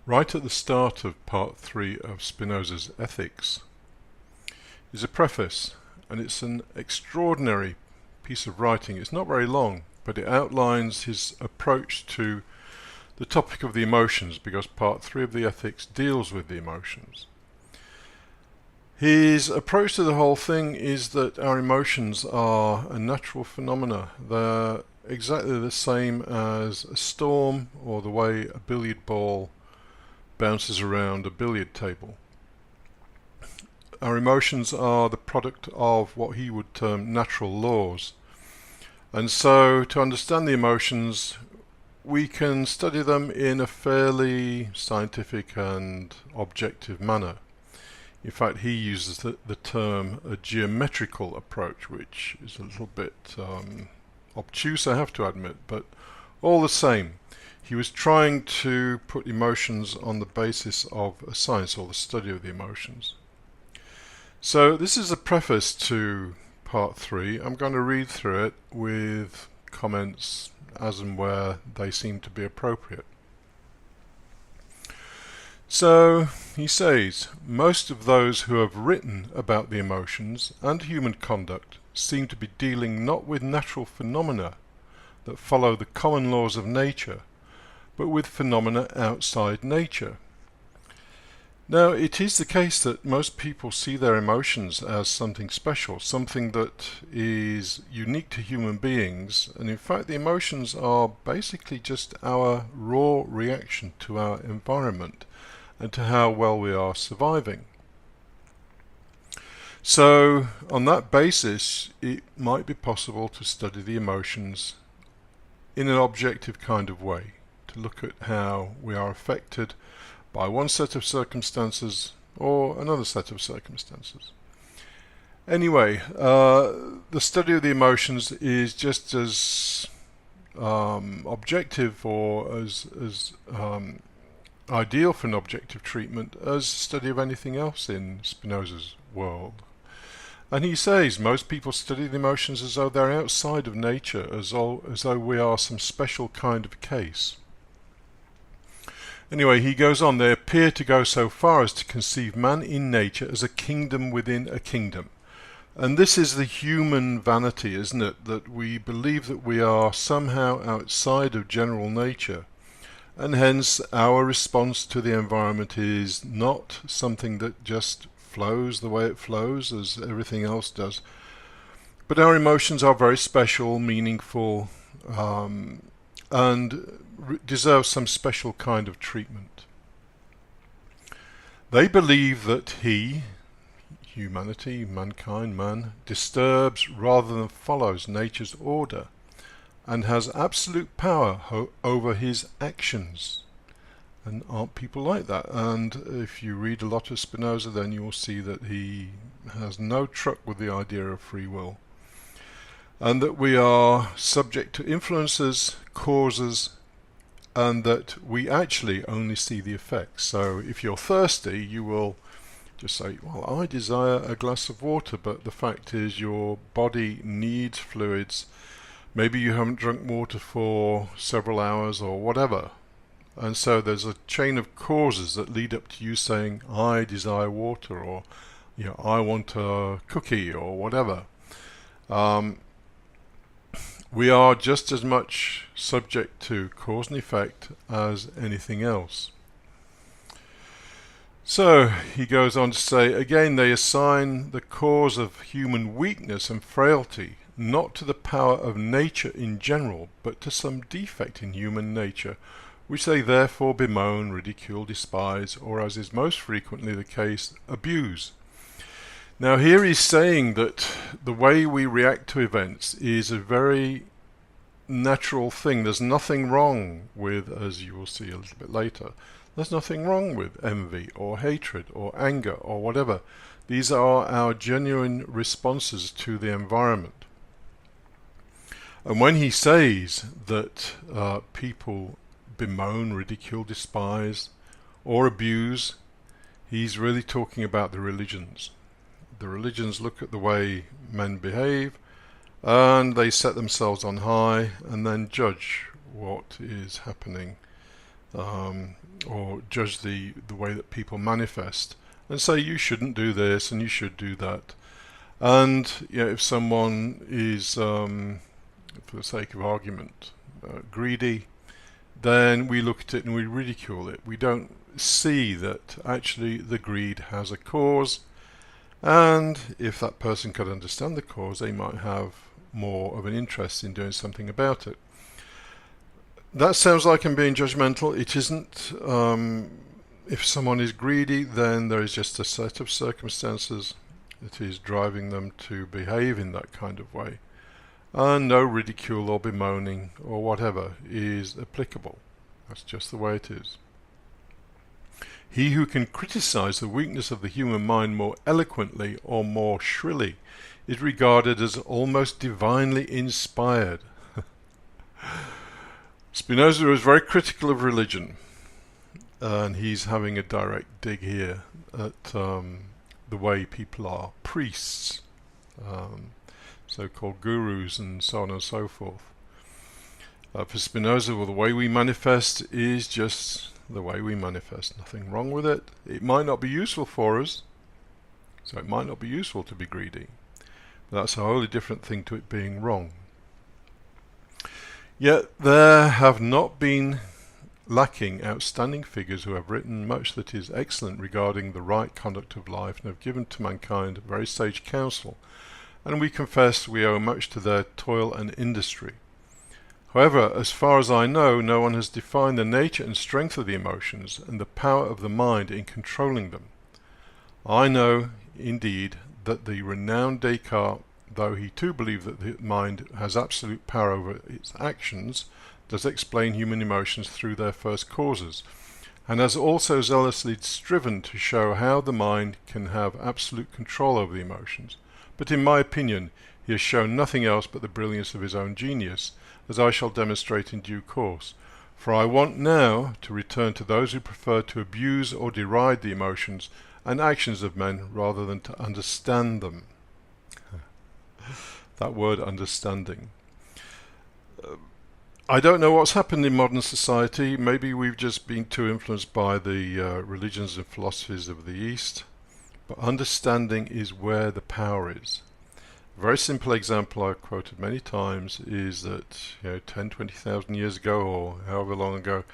Right at the start of part 3 of Spinoza's Ethics is a preface, and it's an extraordinary piece of writing. It's not very long, but it outlines his approach to the topic of the emotions, because part 3 of the Ethics deals with the emotions. His approach to the whole thing is that our emotions are a natural phenomena. They're exactly the same as a storm or the way a billiard ball bounces around a billiard table. Our emotions are the product of what he would term natural laws. And so to understand the emotions, we can study them in a fairly scientific and objective manner. In fact, he uses the term a geometrical approach, which is a little bit obtuse, I have to admit, but all the same. He was trying to put emotions on the basis of a science, or the study of the emotions. So this is a preface to part 3. I'm going to read through it with comments as and where they seem to be appropriate. So he says, most of those who have written about the emotions and human conduct seem to be dealing not with natural phenomena that follow the common laws of nature, but with phenomena outside nature. Now, it is the case that most people see their emotions as something special, something that is unique to human beings, and in fact the emotions are basically just our raw reaction to our environment and to how well we are surviving. So, on that basis, it might be possible to study the emotions in an objective kind of way, to look at how we are affected by one set of circumstances or another set of circumstances. Anyway, the study of the emotions is just as objective or as ideal for an objective treatment as study of anything else in Spinoza's world. And he says most people study the emotions as though they're outside of nature, as though we are some special kind of case. Anyway, he goes on, they appear to go so far as to conceive man in nature as a kingdom within a kingdom. And this is the human vanity, isn't it? That we believe that we are somehow outside of general nature, and hence our response to the environment is not something that just flows the way it flows as everything else does, but our emotions are very special, meaningful, and deserve some special kind of treatment. They believe that humanity, mankind, man, disturbs rather than follows nature's order and has absolute power over his actions. And aren't people like that? And if you read a lot of Spinoza, then you will see that he has no truck with the idea of free will, and that we are subject to influences, causes, and that we actually only see the effects. So if you're thirsty, you will just say, well, I desire a glass of water, but the fact is your body needs fluids. Maybe you haven't drunk water for several hours or whatever. And so there's a chain of causes that lead up to you saying, I desire water, or I want a cookie, or whatever. We are just as much subject to cause and effect as anything else. So he goes on to say, again, they assign the cause of human weakness and frailty not to the power of nature in general, but to some defect in human nature, which they therefore bemoan, ridicule, despise, or, as is most frequently the case, abuse. Now here he's saying that the way we react to events is a very natural thing. There's nothing wrong with, as you will see a little bit later, there's nothing wrong with envy or hatred or anger or whatever. These are our genuine responses to the environment. And when he says that people bemoan, ridicule, despise, or abuse, he's really talking about the religions. The religions look at the way men behave, and they set themselves on high and then judge what is happening or judge the way that people manifest and say you shouldn't do this and you should do that. And if someone is, for the sake of argument, greedy, then we look at it and we ridicule it. We don't see that actually the greed has a cause, and if that person could understand the cause, they might have more of an interest in doing something about it. That sounds like I'm being judgmental. It isn't. If someone is greedy, then there is just a set of circumstances that is driving them to behave in that kind of way. And no ridicule or bemoaning or whatever is applicable. That's just the way it is. He who can criticize the weakness of the human mind more eloquently or more shrilly is regarded as almost divinely inspired. Spinoza is very critical of religion, and he's having a direct dig here at the way people are priests, so-called gurus and so on and so forth. For Spinoza, well, the way we manifest is just the way we manifest. Nothing wrong with it. It might not be useful for us, so it might not be useful to be greedy. But that's a wholly different thing to it being wrong. Yet there have not been lacking outstanding figures who have written much that is excellent regarding the right conduct of life and have given to mankind very sage counsel, and we confess we owe much to their toil and industry. However, as far as I know, no one has defined the nature and strength of the emotions and the power of the mind in controlling them. I know, indeed, that the renowned Descartes, though he too believed that the mind has absolute power over its actions, does explain human emotions through their first causes, and has also zealously striven to show how the mind can have absolute control over the emotions. But in my opinion, he has shown nothing else but the brilliance of his own genius, as I shall demonstrate in due course. For I want now to return to those who prefer to abuse or deride the emotions and actions of men rather than to understand them. That word, understanding. I don't know what's happened in modern society. Maybe we've just been too influenced by the religions and philosophies of the East. But understanding is where the power is. A very simple example I've quoted many times is that 10, 20,000 years ago or however long ago,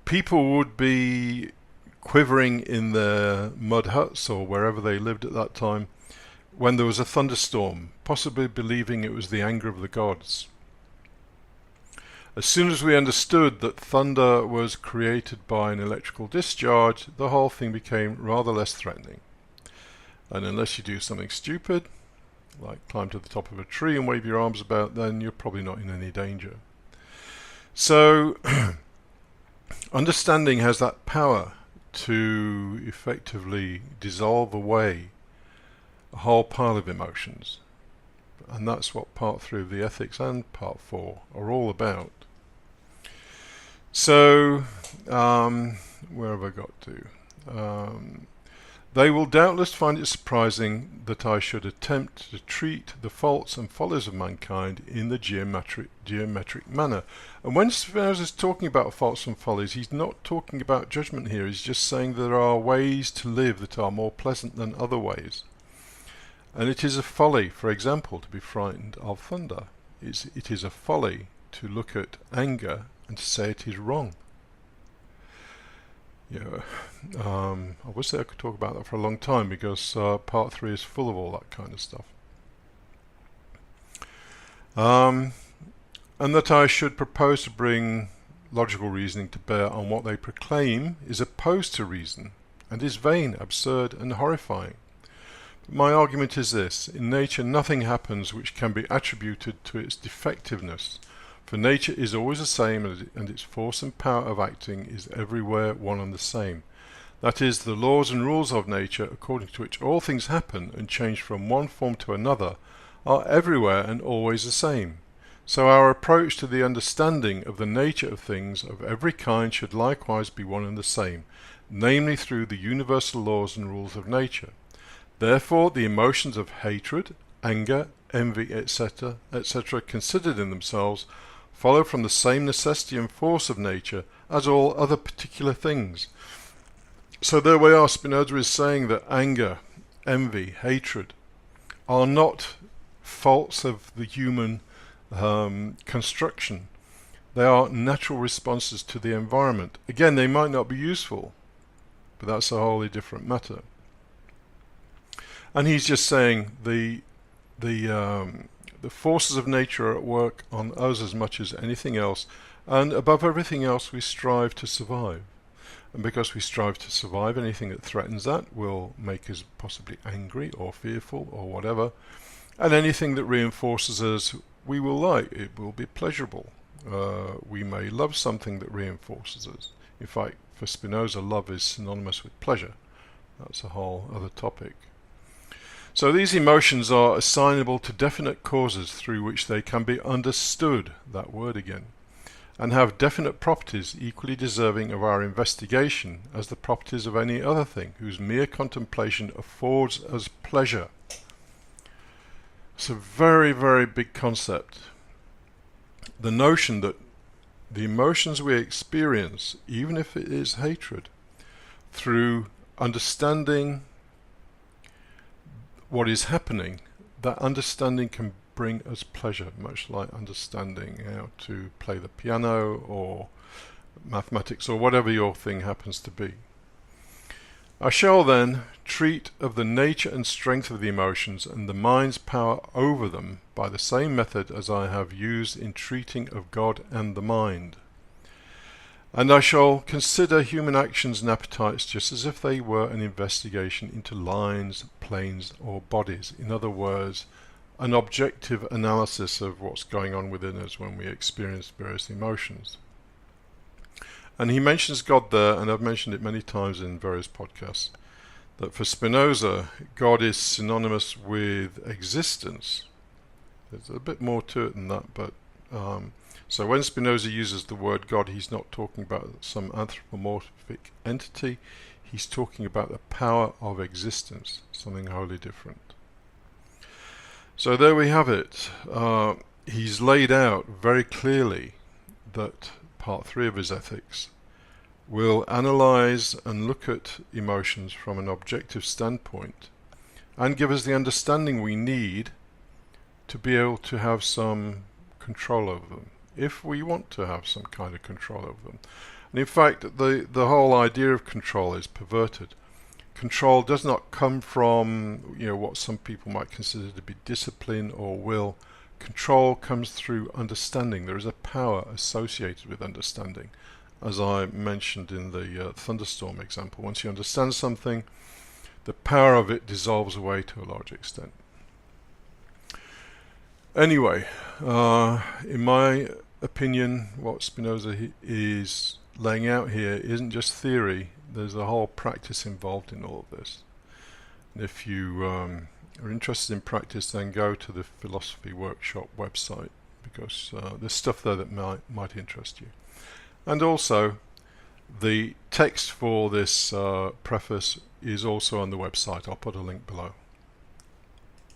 people would be quivering in their mud huts or wherever they lived at that time when there was a thunderstorm, possibly believing it was the anger of the gods. As soon as we understood that thunder was created by an electrical discharge, the whole thing became rather less threatening. And unless you do something stupid, like climb to the top of a tree and wave your arms about, then you're probably not in any danger. So, understanding has that power to effectively dissolve away a whole pile of emotions. And that's what part 3 of the ethics and part 4 are all about. So, where have I got to? They will doubtless find it surprising that I should attempt to treat the faults and follies of mankind in the geometric manner. And when Spinoza is talking about faults and follies, he's not talking about judgment here. He's just saying there are ways to live that are more pleasant than other ways. And it is a folly, for example, to be frightened of thunder. It is a folly to look at anger and to say it is wrong. I wish I could talk about that for a long time, because part 3 is full of all that kind of stuff. And that I should propose to bring logical reasoning to bear on what they proclaim is opposed to reason, and is vain, absurd, and horrifying. But my argument is this: in nature nothing happens which can be attributed to its defectiveness, for nature is always the same, and its force and power of acting is everywhere one and the same. That is, the laws and rules of nature, according to which all things happen and change from one form to another, are everywhere and always the same. So our approach to the understanding of the nature of things of every kind should likewise be one and the same, namely through the universal laws and rules of nature. Therefore the emotions of hatred, anger, envy, etc., considered in themselves, follow from the same necessity and force of nature as all other particular things. So there we are. Spinoza is saying that anger, envy, hatred are not faults of the human construction. They are natural responses to the environment. Again, they might not be useful, but that's a wholly different matter. And he's just saying the forces of nature are at work on us as much as anything else, and above everything else we strive to survive. And because we strive to survive, anything that threatens that will make us possibly angry or fearful or whatever. And anything that reinforces us, we will like. It will be pleasurable. We may love something that reinforces us. In fact, for Spinoza, love is synonymous with pleasure. That's a whole other topic. So these emotions are assignable to definite causes through which they can be understood, that word again, and have definite properties equally deserving of our investigation as the properties of any other thing whose mere contemplation affords us pleasure. It's a very, very big concept. The notion that the emotions we experience, even if it is hatred, through understanding what is happening, that understanding can bring us pleasure, much like understanding how to play the piano or mathematics or whatever your thing happens to be. I shall then treat of the nature and strength of the emotions and the mind's power over them by the same method as I have used in treating of God and the mind. And I shall consider human actions and appetites just as if they were an investigation into lines, planes, or bodies. In other words, an objective analysis of what's going on within us when we experience various emotions. And he mentions God there, and I've mentioned it many times in various podcasts, that for Spinoza, God is synonymous with existence. There's a bit more to it than that, but so when Spinoza uses the word God, he's not talking about some anthropomorphic entity, he's talking about the power of existence, something wholly different. So there we have it. He's laid out very clearly that part 3 of his ethics will analyze and look at emotions from an objective standpoint and give us the understanding we need to be able to have some control over them, if we want to have some kind of control over them. And in fact, the whole idea of control is perverted. Control does not come from, what some people might consider to be discipline or will. Control comes through understanding. There is a power associated with understanding, as I mentioned in the thunderstorm example. Once you understand something, the power of it dissolves away to a large extent. Anyway, in my opinion, what Spinoza is laying out here isn't just theory. There's a whole practice involved in all of this. And if you are interested in practice, then go to the Philosophy Workshop website, because there's stuff there that might interest you. And also, the text for this preface is also on the website. I'll put a link below.